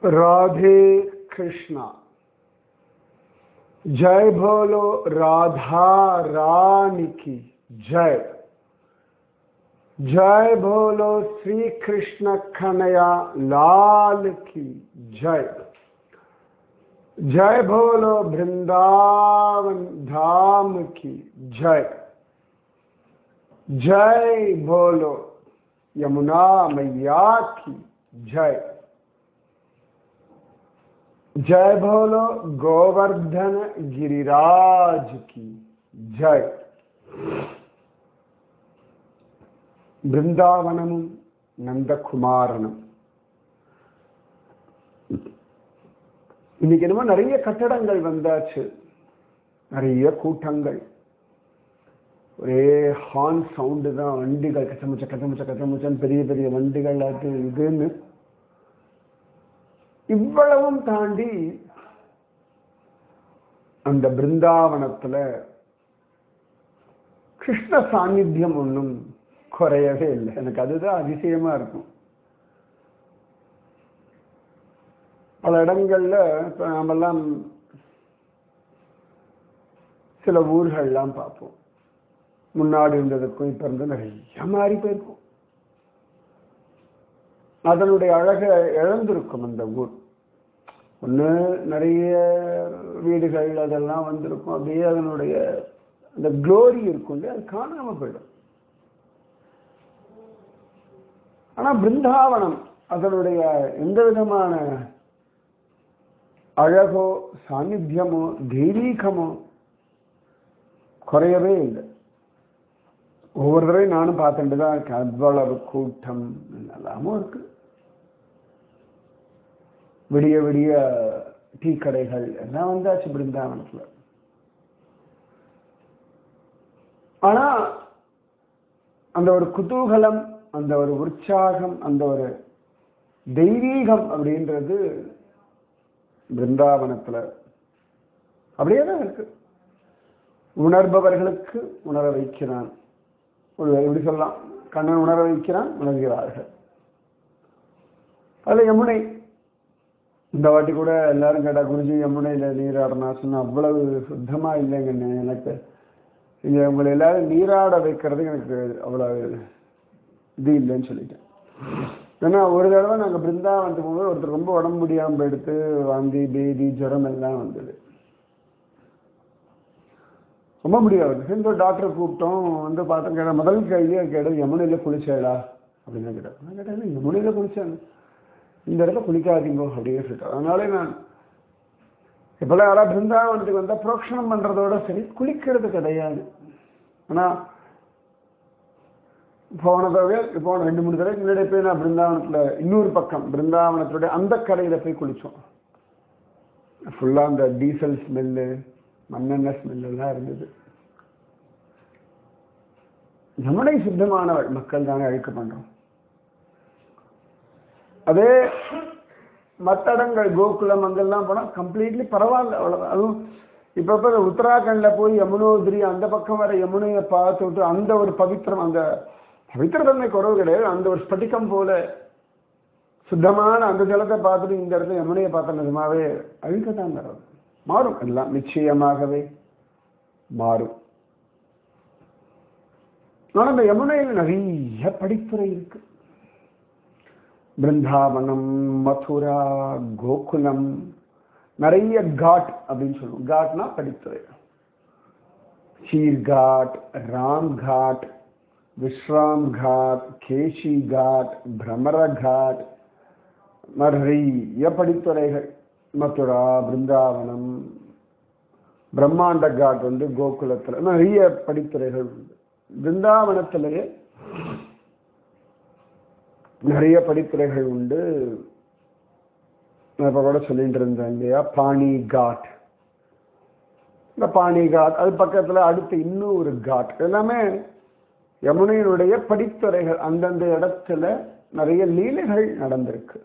राधे कृष्णा। जय बोलो राधा रानी की जय। जय बोलो श्री कृष्ण कन्हैया लाल की जय। जय बोलो वृंदावन धाम की जय। जय बोलो यमुना मैया की जय। जय बोलो गोवर्धन गिरिराज की जय। பிருந்தாவனமும் நந்தகுமாரனும். இன்னைக்கு என்னமோ நிறைய கட்டடங்கள் வந்தாச்சு, நிறைய கூட்டங்கள், ஒரே ஹார்ன் சவுண்டு தான், வண்டிகள் கச்சமுச்ச கச்சமுச்ச கச்சமுச்சன்னு பெரிய பெரிய வண்டிகள் அது இதுன்னு. இவ்வளவும் தாண்டி அந்த பிருந்தாவனத்துல கிருஷ்ண சாநித்தியம் ஒன்றும் குறையவே இல்லை. எனக்கு அதுதான் அதிசயமா இருக்கும். பல இடங்கள்ல இப்ப நாமெல்லாம் சில ஊர்கள்லாம் பார்ப்போம், முன்னாடி இருந்ததுக்கும் இப்ப இருந்து நிறைய மாறி போயிருக்கும். அதனுடைய அழகை இழந்திருக்கும் அந்த ஊர். ஒன்று நிறைய வீடுகள் அதெல்லாம் வந்திருக்கும், அப்படியே அதனுடைய அந்த க்ளோரி இருக்கும் இல்லையா, அது காணாம போயிடும். ஆனா பிருந்தாவனம் அதனுடைய எந்த விதமான அழகோ சாநித்தியமோ தெய்வீகமோ குறையவே இல்லை. ஒவ்வொரு தடவையும் நானும் பார்த்துட்டு தான் இருக்கேன். அவ்வளவு கூட்டம் எல்லாமும் இருக்கு. விடிய விடிய டீ கடைகள் எல்லாம் வந்தாச்சு பிருந்தாவனத்துல. ஆனா அந்த ஒரு குதூகலம், அந்த ஒரு உற்சாகம், அந்த ஒரு தெய்வீகம் அப்படின்றது பிருந்தாவனத்துல அப்படியே தான் இருக்கு. உணர்பவர்களுக்கு உணர வைக்கிறான். எப்படி சொல்லலாம், கண்ணன் உணர வைக்கிறான், உணர்கிறார்கள். அதுல யமுனை, இந்த வாட்டி கூட எல்லாரும் கேட்டா, குருஜி யமுனையில நீராடனா சொன்னா, அவ்வளவு சுத்தமா இல்லைங்கன்னு. எனக்கு இங்க உங்களை எல்லாரும் நீராட வைக்கிறது எனக்கு அவ்வளவு இது இல்லைன்னு சொல்லிட்டேன். ஏன்னா ஒரு தடவை நாங்க பிருந்தாவனத்துக்கு போகும்போது ஒருத்தர் ரொம்ப உடம்பு முடியாம எடுத்து வாந்தி பேதி ஜுரம் எல்லாம் வந்தது, ரொம்ப முடியாது. சேர்ந்து டாக்டரை கூப்பிட்டோம், வந்து பார்த்தோம். கேட்ட முதல் கேள்வியா கேட்டது, யமுனையில குளிச்சேடா அப்படின்னு கேட்டேன். நான் கேட்டேன், யமுனையில குளிச்சாங்க, இந்த இடத்துல குளிக்காதீங்கோ அப்படின்னு சொல்லிட்டோம். அதனால நான் இப்பெல்லாம் யாராவது பிருந்தாவனத்துக்கு வந்தா புரோக்ஷணம் பண்றதோட சரி, குளிக்கிறது கிடையாது. ஆனா போன 2-3 தடவை முன்னாடி போய் நான் பிருந்தாவனத்துல இன்னொரு பக்கம் பிருந்தாவனத்துடைய அந்த கரையில போய் குளிச்சோம். ஃபுல்லா அந்த டீசல் ஸ்மெல்லு, மண்ணெண்ணெய் ஸ்மெல் எல்லாம் இருந்தது. யமுனை சுத்தமானவள், மக்கள் தானே அழுக்க பண்றோம். அதே மற்ற இடங்கள் கோகுலம் அங்கெல்லாம் போனா கம்ப்ளீட்லி பரவாயில்ல, அவ்வளவுதான். அதுவும் இப்ப உத்தராகண்ட்ல போய் யமுனோதிரி அந்த பக்கம் வர யமுனையை பார்த்துட்டு அந்த ஒரு பவித்திரம், அந்த பவித்திரத்தன்மை குறவு கிடையாது. அந்த ஒரு ஸ்பட்டிகம் போல சுத்தமான அந்த ஜலத்தை பார்த்துட்டு இந்த இடத்துல யமுனையை பார்த்த நிஜமாவே அழுக்கத்தான் தரும். மாறும், எல்லாம் நிச்சயமாகவே மாறும். ஆனா அந்த யமுனையில் நிறைய படித்துறை இருக்கு. பிருந்தாவனம், மதுரா, கோகுலம், நிறைய காட் அப்படின்னு சொல்லுவோம். காட்னா படித்துறை. சீர் காட், ராம் காட், விஸ்ராம் காட், கேஷி காட், பிரமர காட், நிறைய படித்துறைகள். மதுரா, பிருந்தாவனம், பிரம்மாண்ட காட் வந்து கோகுலத்துல நிறைய படித்துறைகள் உண்டு. பிருந்தாவனத்திலேயே நிறைய படித்துறைகள் உண்டு. நான் இப்ப கூட சொல்லிட்டு இருந்தேன் இல்லையா, பாணி காட். இந்த பாணி காட் அது பக்கத்துல அடுத்து இன்னும் ஒரு காட். எல்லாமே யமுனையினுடைய படித்துறைகள். அந்தந்த இடத்துல நிறைய லீலைகள் நடந்திருக்கு.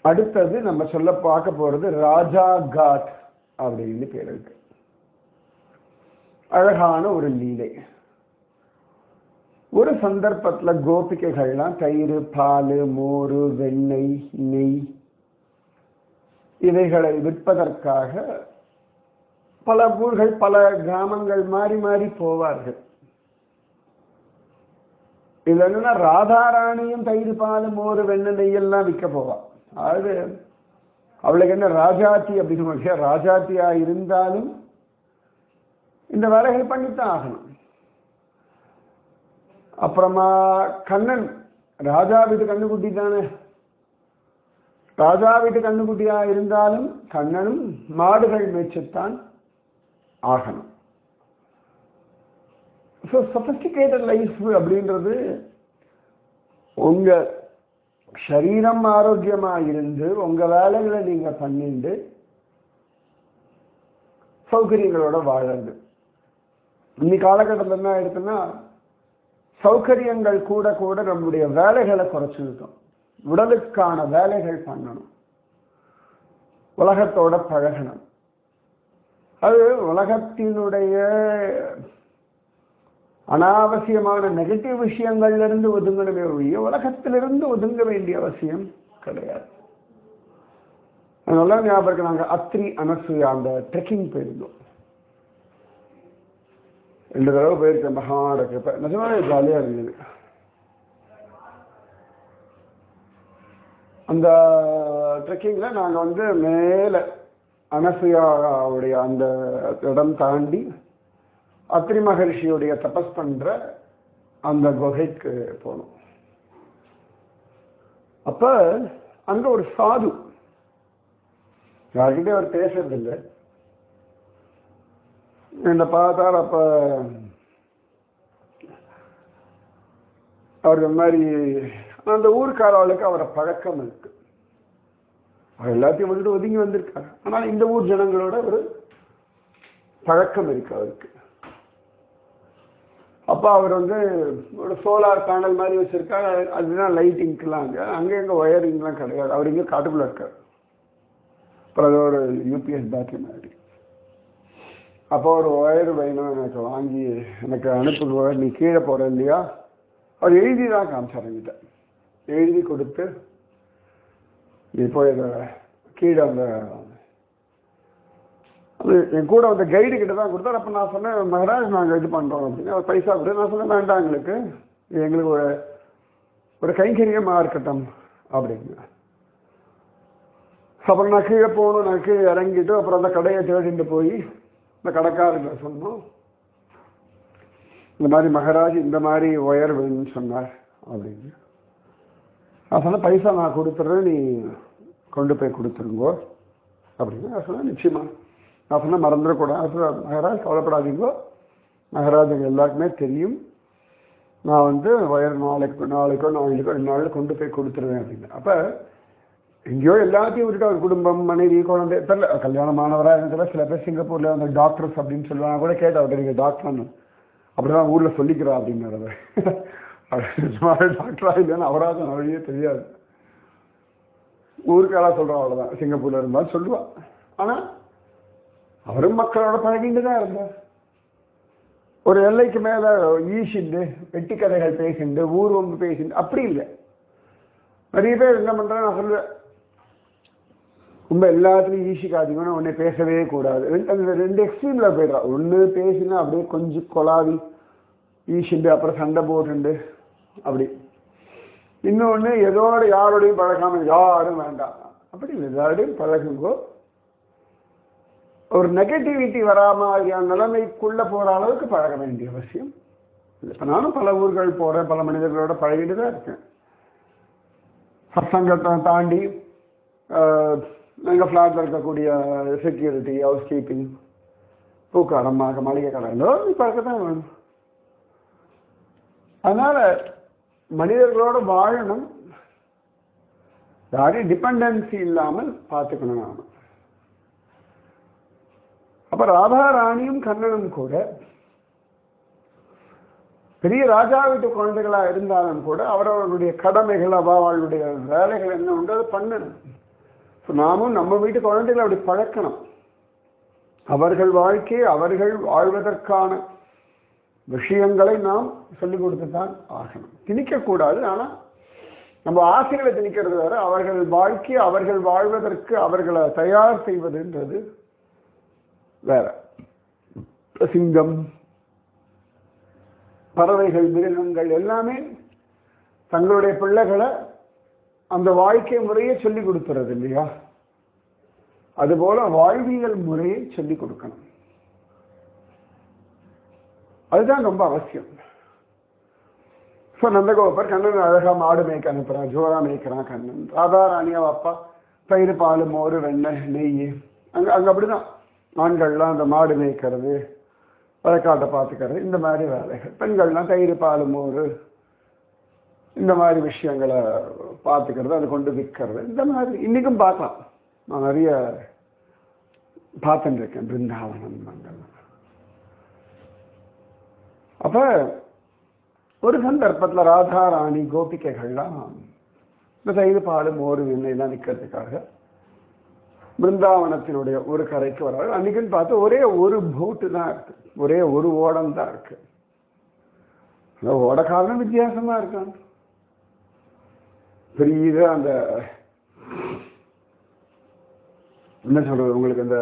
அடுத்தது நம்ம சொல்ல பார்க்க போறது ராஜா காட் அப்படின்னு பேர் இருக்கு. அழகான ஒரு லீலை. ஒரு சந்தர்ப்பத்துல கோபிகைகள்லாம் தயிர், பால், மோர், வெண்ணெய், நெய் இவைகளை விற்பதற்காக பல ஊர்கள் பல கிராமங்கள் மாறி மாறி போவார்கள். இதுல என்னன்னா ராதாராணியும் தயிர் பாலும் மோர் வெண்ணெய் நெய்யெல்லாம் விற்க போவா. அதாவது அவளுக்கு என்ன ராஜாத்தி அப்படின்னு ராஜாத்தியா இருந்தாலும் இந்த வேலைகள் பண்ணித்தான் ஆகணும். அப்புறமா கண்ணன் ராஜா வீட்டு கண்ணுக்குட்டி தானே. ராஜா வீட்டு கண்ணுக்குட்டியா இருந்தாலும் கண்ணனும் மாடுகள் மேய்ச்சத்தான் ஆகணும். ஸோ சொபிஸ்டிகேட்டட் லைஃப் அப்படின்றது உங்க சரீரம் ஆரோக்கியமா இருந்து உங்க வேலைகளை நீங்க பண்ணிட்டு சௌகரியங்களோட வாழறது. இன்னைக்கு காலகட்டத்தில் என்ன ஆயிடுச்சுன்னா சௌகரியங்கள் கூட கூட நம்முடைய வேலைகளை குறைச்சிருக்கோம். உடலுக்கான வேலைகள் பண்ணணும், உலகத்தோட பழகணும். அது உலகத்தினுடைய அனாவசியமான நெகட்டிவ் விஷயங்கள்ல இருந்து ஒதுங்கணுமே ஒழிய உலகத்திலிருந்து ஒதுங்க வேண்டிய அவசியம் கிடையாது. அதனால ஞாபகம் நாங்கள் அத்ரி அனசூயா அந்த ட்ரெக்கிங் போயிருந்தோம். 2 தடவை போயிருக்கேன். மகாரக்கு நிஜமாவே ஜாலியா இருந்தது. அந்த ட்ரெக்கிங்ல நாங்கள் வந்து மேலே அனசூயாவுடைய அந்த இடம் தாண்டி அத்ரி மகரிஷியுடைய தபஸ் பண்ற அந்த குகைக்கு போனோம். அப்ப அங்க ஒரு சாது, யார்கிட்ட அவர் பேசுறதில்லை, என்னை பார்த்தார். அப்ப அவருக்கு இந்த மாதிரி அந்த ஊருக்காரர்களுக்கு அவரை பழக்கம் இருக்கு. அவர் எல்லாத்தையும் விட்டுட்டு ஒதுங்கி வந்திருக்காரு. ஆனால் இந்த ஊர் ஜனங்களோட ஒரு பழக்கம் இருக்கு அவருக்கு. அப்போ அவர் வந்து ஒரு சோலார் பேனல் மாதிரி வச்சிருக்காரு. அதுதான் லைட்டிங்க்கெல்லாம் அங்கே எங்கே ஒயரிங்லாம் கிடையாது. அவர் இங்கே காட்டுக்குள்ள இருக்கார். அப்புறம் அது ஒரு யூபிஎஸ் பேட்டரி மாதிரி. அப்போ ஒரு ஒயர் வேணும் எனக்கு வாங்கி எனக்கு அனுப்புங்க, நீ கீழே போகிற இல்லையா. அவர் எழுதி தான் காமிச்சார் என்கிட்ட. எழுதி கொடுத்து நீ போய் இதை கீழே அந்த அது என் கூட அந்த கைடு கிட்ட தான் கொடுத்தாரு. அப்போ நான் சொன்னேன், மகராஜ் நாங்கள் இது பண்ணுறோம் அப்படின்னு. அவர் பைசா கொடுத்து நான் சொன்னேன், வேண்டாம் எங்களுக்கு ஒரு கைங்கரியமாக இருக்கட்டும் அப்படின்னு. அப்புறம் நான் கீழே போகணும். நான் கீழே இறங்கிட்டு அப்புறம் அந்த கடையை தேடிட்டு போய் இந்த கடைக்காரங்க சொன்னோம், இந்த மாதிரி மகராஜ் இந்த மாதிரி ஒயர் வேணும்னு சொன்னார் அப்படின்னு. நான் சொன்னேன், பைசா நான் கொடுத்துட்றேன், நீ கொண்டு போய் கொடுத்துருங்கோ அப்படின்னு. நான் சொன்னேன், நிச்சயமா. நான் சொன்னேன், மறந்துடக்கூடாது மகராஜ், கவலைப்படாதீங்கோ, மகராஜ் எல்லாருக்குமே தெரியும், நான் வந்து ஒயர் நாளைக்கோ 2 நாளில் கொண்டு போய் கொடுத்துருவேன் அப்படின்னு. அப்போ எங்கேயோ எல்லாத்தையும் விட்டுட்டு அவர் குடும்பம், மனைவி, குழந்தை தெரியல, கல்யாணமானவராக இருக்கிற சில பேர் சிங்கப்பூரில் வந்து டாக்டர்ஸ் அப்படின்னு சொல்லுவாங்க. கூட கேட்டேன் அவர்கிட்ட, நீங்கள் டாக்டர்னு அப்படிதான் ஊரில் சொல்லிக்கிறா அப்படிங்கிறத. டாக்டராக இல்லைன்னு அவராக வழியே தெரியாது. ஊருக்காராக சொல்கிறான், அவ்வளோதான். சிங்கப்பூரில் இருந்தாலும் சொல்லுவாள். ஆனால் அவரும் மக்களோட பழகிட்டு தான் இருந்தார். ஒரு எல்லைக்கு மேலே ஈஷிண்டு வெட்டி கதைகள் பேசிண்டு ஊர் வந்து பேசிண்டு அப்படி இல்லை. நிறைய பேர் என்ன பண்ணுறேன், நான் சொல்லுவேன், ரொம்ப எல்லாத்துலையும் ஈஷிக்காதீங்கன்னா ஒன்றே பேசவே கூடாது. அந்த 2 எக்ஸ்ட்ரீமில் போய்ட்றா. ஒன்று பேசினா அப்படியே கொஞ்சம் கொலாவி ஈஷிண்டு அப்புறம் சண்டை போட்டுண்டு அப்படி. இன்னொன்று எதோட யாரோடையும் பழகாமல் யாரும் வேண்டாம் அப்படி இல்லை, யாரோடையும் பழகுங்கோ. ஒரு நெகட்டிவிட்டி வராமல் நிலைமைக்குள்ளே போகிற அளவுக்கு பழக வேண்டிய அவசியம் இல்லை. இப்போ நானும் பல ஊர்கள் போகிறேன், பல மனிதர்களோட பழகிட்டு தான் இருக்கேன். சங்கத்தை தாண்டி எங்கள் ஃப்ளாட்டில் இருக்கக்கூடிய செக்யூரிட்டி, ஹவுஸ் கீப்பிங், பூக்காரம், மளிகை கடை பழக்கத்தான் வேணும். அதனால் மனிதர்களோட வாழணும், யாரையும் டிபெண்டன்சி இல்லாமல் பார்த்துக்கணும் நானும். அப்போ ராதாராணியும் கண்ணனும் கூட பெரிய ராஜா வீட்டு குழந்தைகளாக இருந்தாலும் கூட அவரவர்களுடைய கடமைகள், அவளுடைய வேலைகள் என்ன உண்டு அதை பண்ணணும். நாமும் நம்ம வீட்டு குழந்தைகளை அப்படி பழக்கணும். அவர்கள் வாழ்க்கையை அவர்கள் வாழ்வதற்கான விஷயங்களை நாம் சொல்லிக் கொடுத்து தான் ஆகணும். திணிக்கக்கூடாது. ஆனால் நம்ம ஆசீர்வத்தை நிற்கிறது வேற, அவர்கள் வாழ்க்கை அவர்கள் வாழ்வதற்கு அவர்களை தயார் செய்வதுன்றது வேற. சிங்கம், பறவைகள், மிருகங்கள் எல்லாமே தங்களுடைய பிள்ளைகளை அந்த வாழ்க்கை முறையை சொல்லிக் கொடுத்துறது இல்லையா? அதுபோல வாழ்வியல் முறையை சொல்லிக் கொடுக்கணும். அதுதான் ரொம்ப அவசியம். ஸோ நந்தகோபர் கண்ணன் அழகா மாடு மேய்க்க அனுப்புறான், ஜோரா மேய்க்கிறான் கண்ணன். ராதாராணியா அப்பா தயிர், பால், மோர், வெண்ணெய், நெய். அங்கே அப்படிதான் ஆண்கள்லாம் அந்த மாடு மேய்க்கிறது, வழக்காட்டை பார்த்துக்கிறது, இந்த மாதிரி வேலைகள். பெண்கள்லாம் தயிர், பால், மோர் இந்த மாதிரி விஷயங்களை பார்த்துக்கிறது, அதை கொண்டு விற்கிறது, இந்த மாதிரி இன்னைக்கும் பார்க்கலாம். நான் நிறைய பார்த்துட்டு இருக்கேன் பிருந்தாவனம் அங்கெல்லாம். அப்ப ஒரு சந்தர்ப்பத்தில் ராதாராணி கோபிகைகள்லாம் இந்த தயிர், பால், மோர், வெண்ணெய்லாம் நிற்கிறதுக்காக பிருந்தாவனத்தினுடைய ஒரு கரைக்கு வராது. அன்னைக்குன்னு பார்த்து ஒரே ஒரு போட்டு தான் இருக்கு, ஒரே ஒரு ஓடம் தான் இருக்கு. ஓட காரணம் வித்தியாசமா இருக்கான். பெரிய அந்த என்ன சொல்றது, உங்களுக்கு அந்த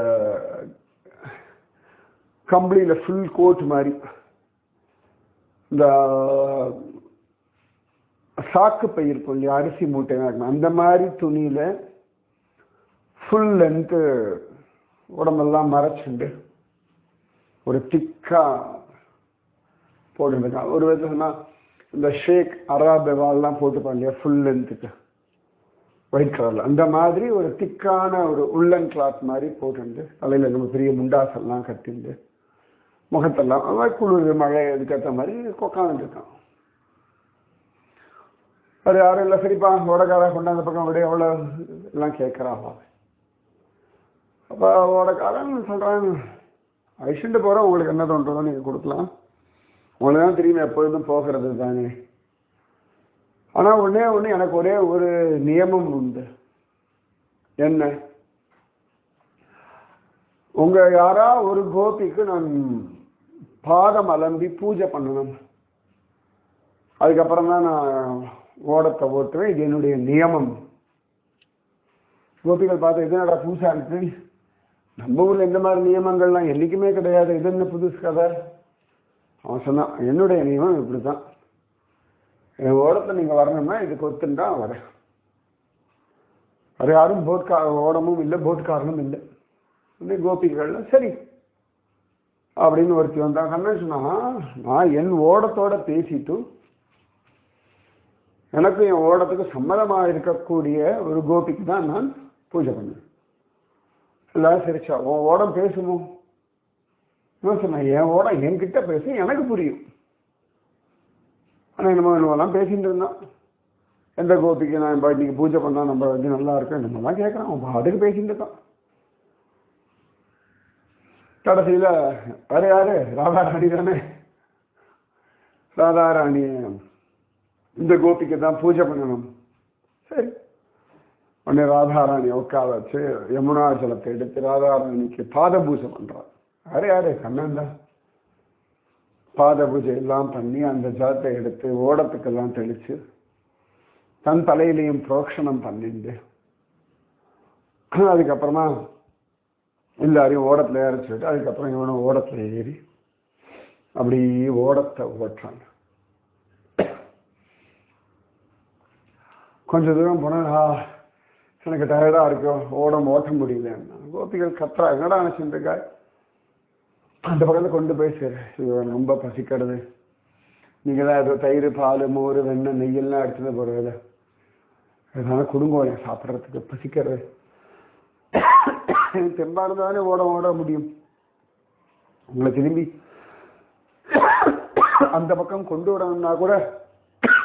கம்பளியில ஃபுல் கோட் மாதிரி இந்த சாக்கு பயிர்க்கும் இல்லையா, அரிசி மூட்டை அந்த மாதிரி துணியில ஃபுல் லென்த்து உடம்பெல்லாம் மறைச்சுண்டு ஒரு திக்கா போட்டுருக்கான். ஒரு விதத்தில் சொன்னா இந்த ஷேக் அராபெவால்லாம் போட்டுப்பாங்க இல்லையா ஃபுல் லென்த்துக்கு ஒயிட் கலர்ல, அந்த மாதிரி ஒரு திக்கான ஒரு உள்ளன் கிளாத் மாதிரி போட்டுண்டு தலையில நம்ம பெரிய முண்டாசெல்லாம் கட்டிண்டு முகத்தெல்லாம் குளிர் மழை இதுக்கேற்ற மாதிரி உட்காந்துட்டு இருக்கான். அது யாரும் இல்லை, சரிப்பா ஓடக்கார கொண்டாந்த பக்கம் விட எவ்வளோ எல்லாம் கேட்குறான். அப்போ ஓடக்காரன் சொல்கிறான், அழிச்சுட்டு போகிறோம், உங்களுக்கு என்ன தோன்றதோ நீங்கள் கொடுக்கலாம், உங்களுக்கு தான் தெரியுமே எப்பொழுதும் போகிறது தானே. ஆனால் ஒன்று எனக்கு ஒரே ஒரு நியமம் உண்டு. என்ன? உங்கள் யாரா ஒரு கோபிக்கு நான் பாதம் அலம்பி பூஜை பண்ணணும், அதுக்கப்புறம் தான் நான் ஓடத்தை ஓட்டுவேன், இது என்னுடைய நியமம். கோபிகள் பார்த்து இது என்னடா பூசா இருக்கு, நம்ம ஊரில் இந்த மாதிரி நியமங்கள்லாம் என்றைக்குமே கிடையாது, இது என்ன புதுசு கதை. அவன் சொன்னான், என்னுடைய நியமம் இப்படி தான், என் ஓடத்தை நீங்கள் வரணும்னா இதுக்கு ஒத்துண்டா வரேன். அது யாரும் ஓடமும் இல்லை, போட்காரனும் இல்லை. கோபிகள்லாம் சரி அப்படின்னு ஒருத்தி வந்தான். கண்ணன் சொன்னா, நான் என் ஓடத்தோட பேசிட்டு எனக்கு என் ஓடத்துக்கு சம்மதமாக இருக்கக்கூடிய ஒரு கோபிக்கு தான் நான் பூஜை பண்ணேன். எல்லாரும் சிரிச்சா, உன் ஓடம் பேசுமோ? நான் சொன்னேன், என் ஓடம் என்கிட்ட பேச எனக்கு புரியும். ஆனால் என்னமோலாம் பேசிட்டு இருந்தான். எந்த கோபிக்கு நான் இன்னைக்கு பூஜை பண்ணா நம்ம வந்து நல்லா இருக்கும் என்னமெல்லாம் கேட்குறான், அதுக்கு பேசிட்டு இருக்கான். கடைசியில் வேற யாரு, ராதாராணி தானே. ராதாராணி இந்த கோபிக்கு தான் பூஜை பண்ணணும். சரி, உடனே ராதாராணி உட்கார வச்சு யமுனா ஜலத்தை எடுத்து ராதாராணிக்கு பாத பூஜை பண்றான். வேற யாரு, கண்ணன் தான். பாத பூஜை எல்லாம் பண்ணி அந்த ஜலத்தை எடுத்து ஓடத்துக்கெல்லாம் தெளிச்சு தன் தலையிலையும் புரோக்ஷணம் பண்ணிட்டு அதுக்கப்புறமா எல்லாரையும் ஓடத்துல ஏற சொல்லிட்டு அதுக்கப்புறம் இவனும் ஓடத்துல ஏறி அப்படி ஓடத்தை ஓட்டுறாங்க. கொஞ்ச தூரம் போனா எனக்கு டயர்டா இருக்கும், ஓடம் ஓட்ட முடியல. கோபிகள் கத்துறா, என்னடா நினைச்சுருக்கா, அந்த பக்கத்தில் கொண்டு போய் சரி இவன் ரொம்ப பசிக்கிறது, நீங்கள் தான் ஏதோ தயிர், பால், மோர், வெண்ணெய், நெய்யெல்லாம் எடுத்துட்டு போகிறதில்ல, அதனால குடும்பம் சாப்பிட்றதுக்கு பசிக்கிறது, தெம்பானதானே ஓட முடியும், உங்களை திரும்பி அந்த பக்கம் கொண்டு வரணும்னா கூட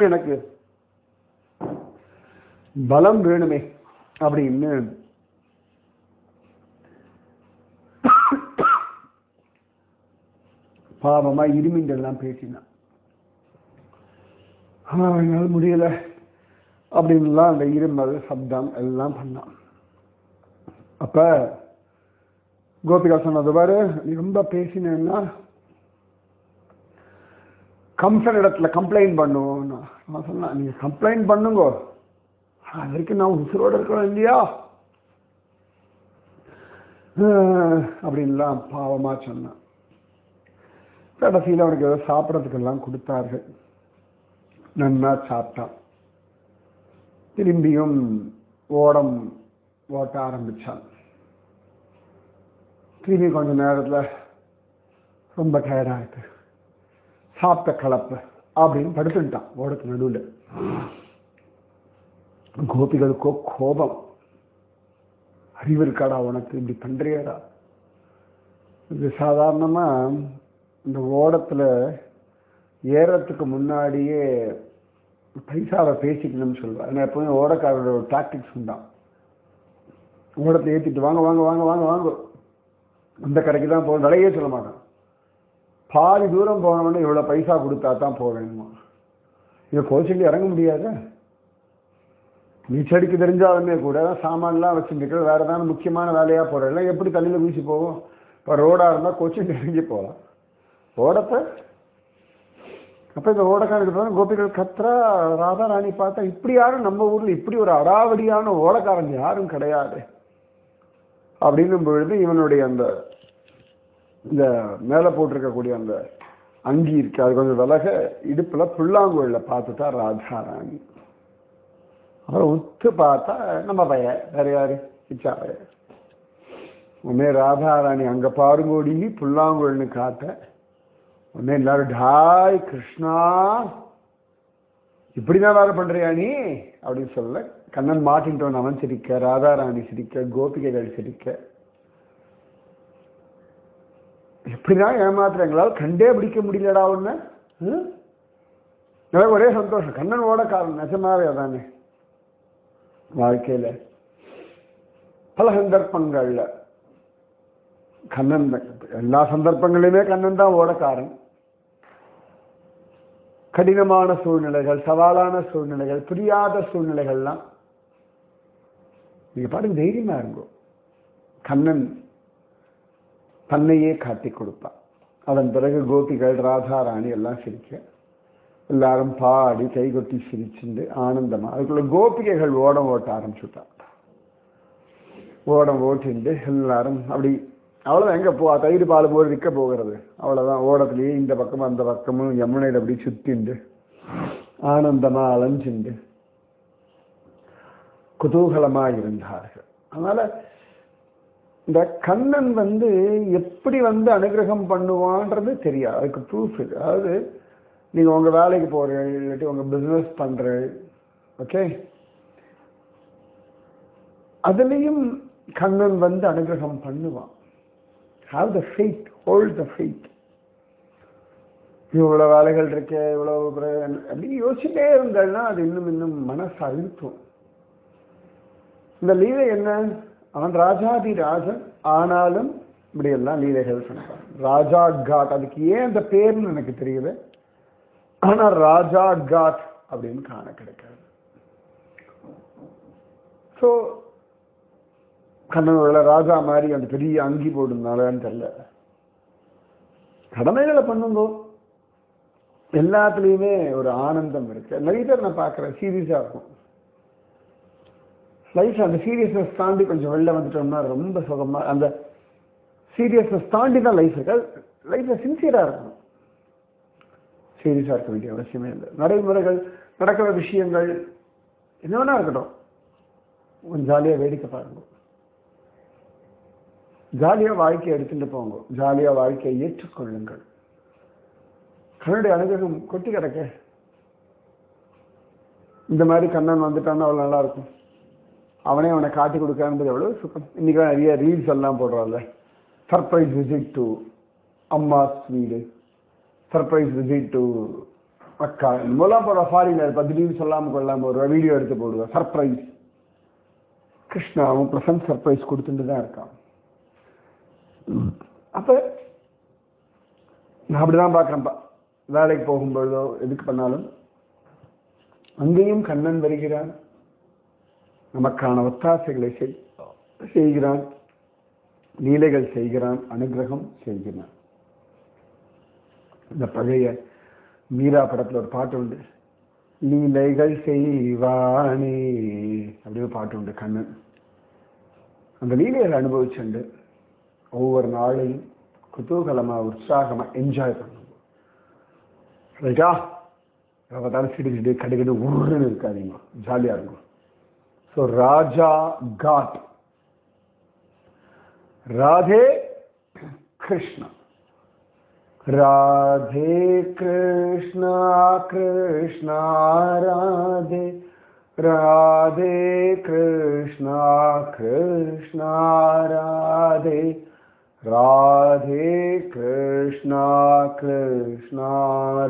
எனக்கு பலம் வேணுமே அப்படின்னு பாவமா இருமிண்டெல்லாம் பேசினான். என்னால் முடியல அப்படின்லாம் அந்த இருமல் சப்தம் எல்லாம் பண்ணான். அப்ப கோபிகா சொன்னது பாரு, நீ ரொம்ப பேசினேன்னா கம்சன் இடத்துல கம்ப்ளைண்ட் பண்ணுவோம். நான் சொன்னேன், நீங்க கம்ப்ளைண்ட் பண்ணுங்க, அது வரைக்கும் நான் உசுரோட இருக்கிறோம் இல்லையா அப்படின்லாம் பாவமா சொன்னான். கடைசியில் அவனுக்கு ஏதோ சாப்பிட்றதுக்கெல்லாம் கொடுத்தார்கள். நன்னா சாப்பிட்டான். திரும்பியும் ஓடம் ஓட்ட ஆரம்பிச்சான். திரும்பி கொஞ்ச நேரத்தில் ரொம்ப டயர்டாயிட்டு சாப்பிட்ட கலப்பு அப்படின்னு படுத்துட்டான் ஓடத்து நடுவில். கோபிகளுக்கோ கோபம். அறிவு இருக்காடா உனக்கு, இப்படி பண்றியடா? இது சாதாரணமா இந்த ஓடத்துல ஏறத்துக்கு முன்னாடியே பைசாவை பேசிக்கணும்னு சொல்லுவார். நான் எப்பவுமே ஓடக்காரோட ஒரு டாக்டிக்ஸ் உண்டான். ஓடத்தை ஏற்றிட்டு வாங்க வாங்க வாங்க வாங்க வாங்க, அந்த கடைக்கு தான் போகணும், விலையே சொல்ல மாட்டான். பாதி தூரம் போனவொடனே இவ்வளோ பைசா கொடுத்தா தான் போவேணுமா? இதை கோச்சில் இறங்க முடியாத. நீச்சடிக்கு தெரிஞ்சாலுமே கூட சாமான்லாம் வச்சுருக்க வேறு ஏதாவது முக்கியமான வேலையாக போகிற எல்லாம் எப்படி தண்ணியில் வீசி போகும்? இப்போ ரோடாக இருந்தால் கோச்சில் இறங்கி போகலாம். ஓடத்தை அப்போ இந்த ஓடக்காரன் கோபிகள் கத்ரா. ராதா ராணி பார்த்தா இப்படி யாரும் நம்ம ஊரில் இப்படி ஒரு அடாவடியான ஓடக்காரன் யாரும் கிடையாது அப்படின்னும் பொழுது இவனுடைய அந்த இந்த மேலே போட்டிருக்கக்கூடிய அந்த அங்கி இருக்கு, அது கொஞ்சம் விலக இடுப்பில் புல்லாங்குழல பார்த்துட்டா ராதா ராணி. அப்புறம் உத்து பார்த்தா நம்ம பைய வேற யாரு, இச்சா பைய. உடனே ராதா ராணி அங்கே பாருங்கோடி புல்லாங்குழல்னு காட்ட உடனே எல்லாரும் டாய் கிருஷ்ணா இப்படிதான் வேலை பண்றியா நீ அப்படின்னு சொல்ல கண்ணன் மாட்டின்ட்டோன் அவன் சிரிக்க, ராதா ராணி சிரிக்க, கோபிகைகள் சிரிக்க. எப்படிதான் ஏமாத்திர எங்களால் கண்டே பிடிக்க முடியலடா ஒண்ணு. எனக்கு ஒரே சந்தோஷம். கண்ணன் ஓடக்காரன் நிஜமாவே அதானே. வாழ்க்கையில பல சந்தர்ப்பங்கள்ல கண்ணன், எல்லா சந்தர்ப்பங்களிலுமே கண்ணன் தான் ஓடக்காரன். கடினமான சூழ்நிலைகள், சவாலான சூழ்நிலைகள், புரியாத சூழ்நிலைகள்லாம் நீங்க பாருங்க, தைரியமா இருங்கோ. கண்ணன் தன்னையே காட்டி கொடுப்பான். அதன் பிறகு கோபிகள் ராதா ராணி எல்லாம் சிரிக்க, எல்லாரும் பாடி கைகொட்டி சிரிச்சுண்டு ஆனந்தமா. அதுக்குள்ள கோபிகைகள் ஓடம் ஓட்ட ஆரம்பிச்சுட்டான். ஓடம் ஓட்டிண்டு எல்லாரும் அப்படி அவ்வளோதான். எங்கே போ தயிர் பால் போது விற்க போகிறது அவ்வளோதான். ஓடத்துலேயே இந்த பக்கமும் அந்த பக்கமும் யமுனையில் அப்படி சுத்திண்டு ஆனந்தமா அலைஞ்சுண்டு குதூகலமா இருந்தார்கள். அதனால இந்த கண்ணன் எப்படி அனுகிரகம் பண்ணுவான்றது தெரியாது. அதுக்கு ப்ரூஃப் இது. அதாவது நீங்க உங்க வேலைக்கு போறீங்க, இல்லாட்டி உங்க பிசினஸ் பண்றீங்க, ஓகே, அதுலயும் கண்ணன் அனுகிரகம் பண்ணுவான். Have the faith, hold the faith. இவ்வளவு வேலைகள் இருக்க, இவ்வளவு அப்படி யோசிச்சுட்டே இருந்தால்னா அது இன்னும் இன்னும் மனசு அழுத்தும். இந்த லீலை என்ன? அவன் ராஜாதி ராஜன், ஆனாலும் இப்படி எல்லாம் லீலைகள் சொன்னான். ராஜா காட், அதுக்கு ஏன் அந்த பேர்னு எனக்கு தெரியுது. ஆனா ராஜா காட் அப்படின்னு காண கிடைக்காது. ஸோ கண்ணனோட ராஜா மாதிரி அந்த பெரிய அங்கி போடுனாலன்னு தெரியல. கடமைகளை பண்ணுங்கோ, எல்லாத்துலேயுமே ஒரு ஆனந்தம் இருக்கு. நிறைய பேர் நான் பார்க்குறேன் சீரியஸாக இருக்கும் லைஃப். அந்த சீரியஸ்னஸ் தாண்டி கொஞ்சம் வெளில வந்துட்டோம்னா ரொம்ப சுகமா, அந்த சீரியஸ்னஸ் தாண்டி தான் லைஃப் இருக்கு. லைஃப்ல சின்சியரா இருக்கணும். சீரியஸா இருக்க வேண்டிய அவசியமே இல்லை. நடைமுறைகள், நடக்கிற விஷயங்கள் என்ன வேணா இருக்கட்டும், கொஞ்சம் ஜாலியா வேடிக்கை பாருங்க, ஜாலியா வாழ்க்கையை எடுத்துட்டு போங்க, ஜாலியா வாழ்க்கையை ஏற்றுக்கொள்ளுங்கள். கண்ணுடைய அனுகிரகம் கொட்டி கிடக்க. இந்த மாதிரி கண்ணன் வந்துட்டான்னா அவ்வளவு நல்லா இருக்கும். அவனே அவனை காட்டி கொடுக்கான்றது எவ்வளவு சுகம். இன்னைக்கு நிறைய ரீல்ஸ் எல்லாம் போடுறாள். சர்ப்ரைஸ் விசிட் டு அம்மாஸ் வீடு, சர்ப்ரைஸ் விசிட் டு அக்கா, மூலம் போடுற ஃபாரினர் 10 ரீல்ஸ் சொல்லாம கொள்ளாம ஒரு வீடியோ எடுத்து போடுவேன். சர்ப்ரைஸ் கிருஷ்ணாவும் ப்ளசன்ட் சர்ப்ரைஸ் கொடுத்துட்டு தான் இருக்கான். அப்ப நான் அப்படிதான் பார்க்கிறேன்ப்பா. வேலைக்கு போகும்பொழுதோ எதுக்கு பண்ணாலும் அங்கேயும் கண்ணன் வருகிறான், நமக்கான ஒத்தாசைகளை செய்கிறான், லீலைகள் செய்கிறான், அனுகிரகம் செய்கிறான். இந்த பழைய மீரா படத்துல ஒரு பாட்டு உண்டு, லீலைகள் செய்வானே அப்படின்னு பாட்டு உண்டு கண்ணன். அந்த லீலைகளை அனுபவிச்சுண்டு ஒவ்வொரு நாளையும் குதூகலமா உற்சாகமா என்ஜாய் பண்ணும். ரைட்டா? பார்த்தாலும் சிடிச்சிட்டு கடுக்கடு ஊருன்னு இருக்காதீங்க, ஜாலியா இருக்கும். ஸோ ராஜா காட், ராதே கிருஷ்ணா, ராதே கிருஷ்ணா கிருஷ்ணா ராதே, ராதே கிருஷ்ணா கிருஷ்ணா ராதே, ராதே கிருஷ்ணா கிருஷ்ணா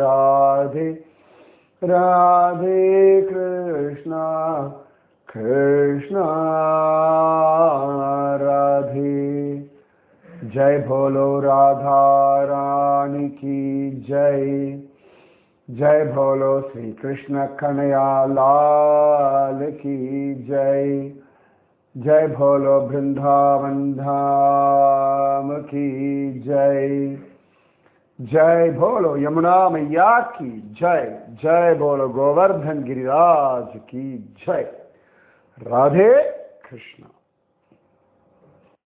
ராதே, ராதே கிருஷ்ணா கிருஷ்ணா ராதே. जय बोलो राधा रानी की जय, जय बोलो श्री कृष्ण कन्हैया लाल की जय, जय बोलो वृंदावन धाम की जय, जय बोलो यमुना मैया की जय, जय बोलो गोवर्धन गिरिराज की जय. राधे कृष्ण.